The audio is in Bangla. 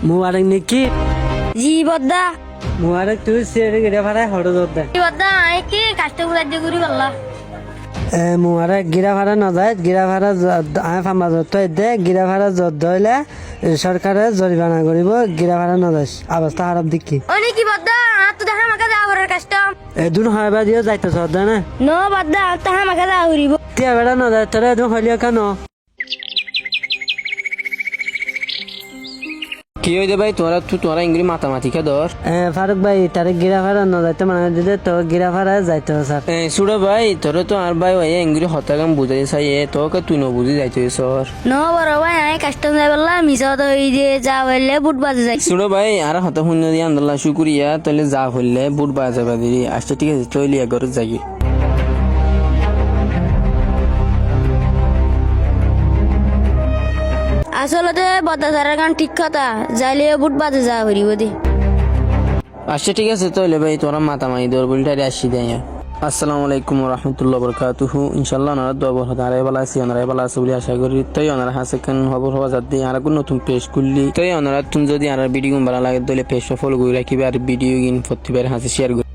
মুবারক নাকি জি বদ্দা মুবারক তুই সেরে গিরা ভাড়া হড় দে জি বদ্দা আই কি কাস্টমার রাজ্য করি বললা মুবারক গিরা ভাড়া ন যায় গিরা ভাড়া আমি ফাম্বা যত দে গিরা ভাড়া যত দইলে সরকারে জরিমানা করিব গিরা ভাড়া ন যায় অবস্থা খারাপ দেখি ওই কি বদ্দা আর তো দেখা আমাকে যাওয়ার কাস্টম দুন হয় বা দিয়ে যাইতে চদ না নো বদ্দা আর তো আমাকে যাওয়া করিব তিয়া বেড়া ন যায় তোরা দুন হইলিয়া কেন কি হইছে ভাই তোরা ইংরি মাতামাতি খা ধর ফারুক ভাই তারে গিরা ভাড়া ন যাইতে মানে দিলে তো গিরা ভাড়া যাইতে স্যার সুরা ভাই তোরা তো আর ভাই ভাই ইংরি হতাকাম বুঝাই চাই তোকে তুই নবুঝি যাইতে সর নো বড় ভাই আই কাস্টম যাই বললা মিছা তো এই যে যা বললে বুট বাজে যাই সুরা ভাই আর হতা শূন্য দিয়ে আন্দোলন শুকুরিয়া তাহলে যা হইলে বুট বাজা বাদি আচ্ছা ঠিক আছে চলিয়া ঘর যাই আসলে বদ্দা সারার গান ঠিক কথা যাইলে বুট বাজে যা করিব দি আচ্ছা ঠিক আছে তাহলে ভাই তোরা মাতামাতি দর বলটারে আসি দেয় আসসালামু আলাইকুম রহমতুল্লাহ বরকাতুহু ইনশাল্লাহ ওনারা দোয়া বরকত আরাই ভালো আছি ওনারাই ভালো আছে বলে আশা করি তাই ওনারা হাসে কেন খবর হওয়া যাতে আর কোন নতুন পেজ করলি তাই ওনারা তুমি যদি আর ভিডিও ভালো লাগে তাহলে পেজটা ফলো করে রাখিবে আর ভিডিও ইন প্রতিবার হাসে শেয়ার